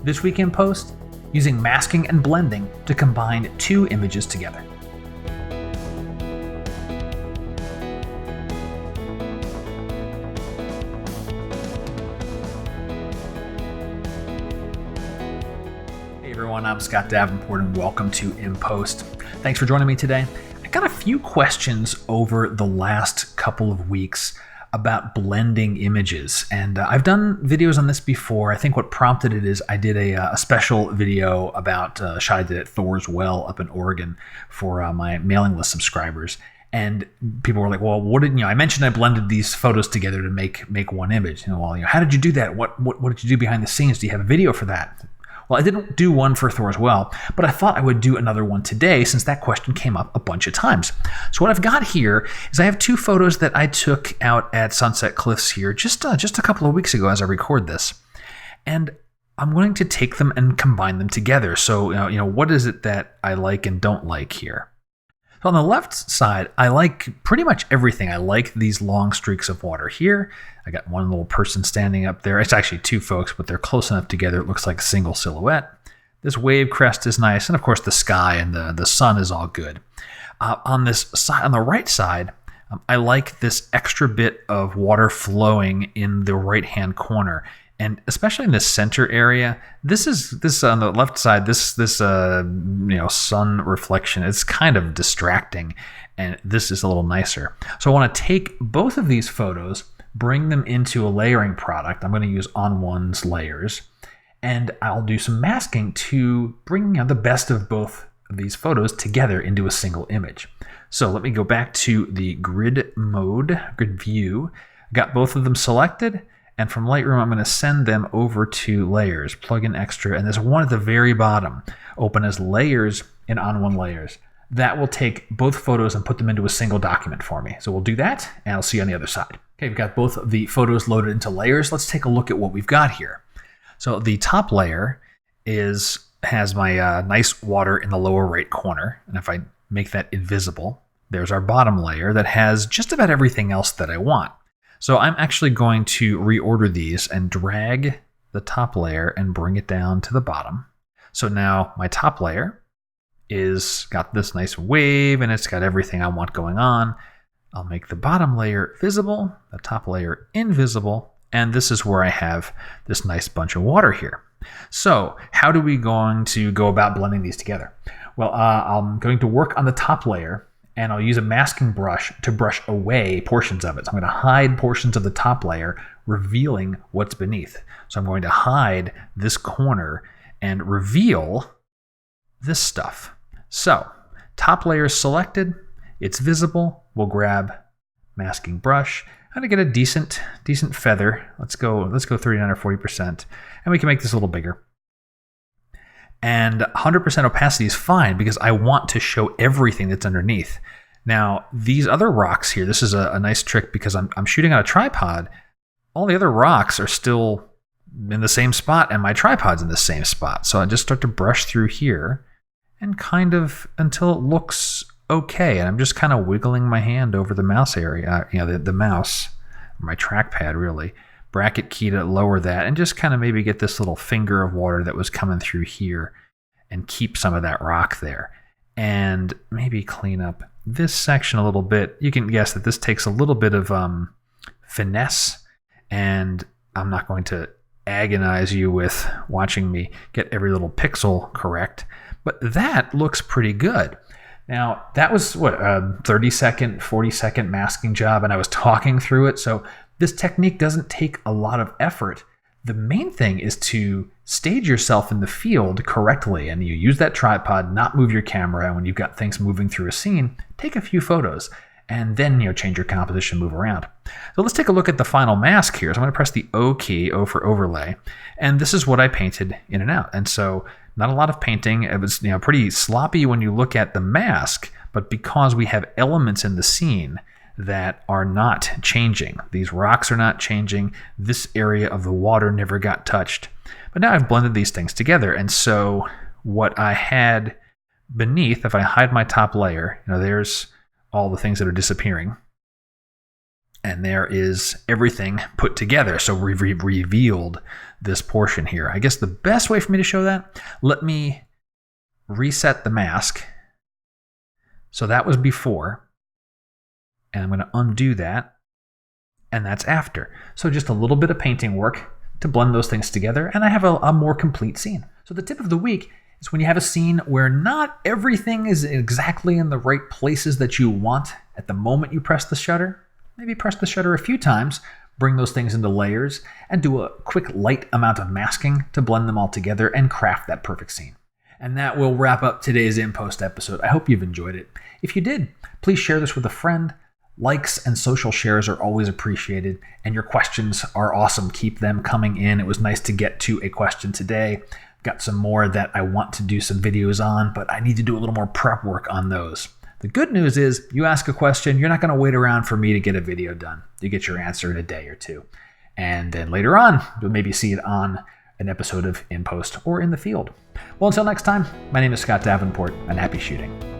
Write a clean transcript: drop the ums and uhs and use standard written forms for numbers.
This week in Post, using masking and blending to combine two images together. Hey everyone, I'm Scott Davenport and welcome to In Post. Thanks for joining me today. I got a few questions over the last couple of weeks about blending images, and I've done videos on this before. I think what prompted it is I did a special video about a shot I did at Thor's Well up in Oregon for my mailing list subscribers, and people were like, "Well, what did I mentioned I blended these photos together to make one image? How did you do that? What did you do behind the scenes? Do you have a video for that?" Well, I didn't do one for Thor's Well, but I thought I would do another one today since that question came up a bunch of times. So what I've got here is I have two photos that I took out at Sunset Cliffs here just a couple of weeks ago as I record this. And I'm going to take them and combine them together. So, what is it that I like and don't like here? So on the left side, I like pretty much everything. I like these long streaks of water here. I got one little person standing up there. It's actually two folks, but they're close enough together. It looks like a single silhouette. This wave crest is nice. And of course, the sky and the sun is all good. On this side, on the right side, I like this extra bit of water flowing in the right-hand corner. And especially in the center area, this on the left side, this sun reflection, it's kind of distracting, and this is a little nicer. So I want to take both of these photos, bring them into a layering product. I'm going to use On1's layers, and I'll do some masking to bring the best of both of these photos together into a single image. So let me go back to the grid view. Got both of them selected. And from Lightroom, I'm going to send them over to Layers, plug in Extra, and there's one at the very bottom, open as Layers in On1 Layers. That will take both photos and put them into a single document for me. So we'll do that, and I'll see you on the other side. Okay, we've got both of the photos loaded into Layers. Let's take a look at what we've got here. So the top layer has my nice water in the lower right corner, and if I make that invisible, there's our bottom layer that has just about everything else that I want. So I'm actually going to reorder these and drag the top layer and bring it down to the bottom. So now my top layer is got this nice wave and it's got everything I want going on. I'll make the bottom layer visible, the top layer invisible, and this is where I have this nice bunch of water here. So how are we going to go about blending these together? Well, I'm going to work on the top layer, and I'll use a masking brush to brush away portions of it. So I'm going to hide portions of the top layer, revealing what's beneath. So I'm going to hide this corner and reveal this stuff. So top layer is selected, it's visible. We'll grab masking brush. I'm going to get a decent feather. Let's go 39 or 40%, and we can make this a little bigger. And 100% opacity is fine because I want to show everything that's underneath. Now, these other rocks here, this is a nice trick because I'm shooting on a tripod. All the other rocks are still in the same spot and my tripod's in the same spot. So I just start to brush through here and kind of until it looks okay. And I'm just kind of wiggling my hand over the mouse area, the mouse, my trackpad really. Bracket key to lower that and just kind of maybe get this little finger of water that was coming through here and keep some of that rock there. And maybe clean up this section a little bit. You can guess that this takes a little bit of finesse, and I'm not going to agonize you with watching me get every little pixel correct, but that looks pretty good. Now, that was a 30-second, 40-second masking job, and I was talking through it, so this technique doesn't take a lot of effort. The main thing is to stage yourself in the field correctly, and you use that tripod, not move your camera, and when you've got things moving through a scene, take a few photos, and then change your composition, move around. So let's take a look at the final mask here. So I'm going to press the O key, O for overlay, and this is what I painted in and out. And so not a lot of painting. It was pretty sloppy when you look at the mask, but because we have elements in the scene that are not changing. These rocks are not changing. This area of the water never got touched. But now I've blended these things together. And so what I had beneath, if I hide my top layer, there's all the things that are disappearing. And there is everything put together. So we've revealed this portion here. I guess the best way for me to show that, let me reset the mask. So that was before. And I'm going to undo that. And that's after. So just a little bit of painting work to blend those things together. And I have a more complete scene. So the tip of the week is when you have a scene where not everything is exactly in the right places that you want at the moment you press the shutter, maybe press the shutter a few times, bring those things into layers, and do a quick light amount of masking to blend them all together and craft that perfect scene. And that will wrap up today's In Post episode. I hope you've enjoyed it. If you did, please share this with a friend. Likes and social shares are always appreciated, and your questions are awesome. Keep them coming in. It was nice to get to a question today. Got some more that I want to do some videos on, but I need to do a little more prep work on those. The good news is you ask a question, you're not going to wait around for me to get a video done. You get your answer in a day or two. And then later on, you'll maybe see it on an episode of In Post or in the field. Well, until next time, my name is Scott Davenport, and happy shooting.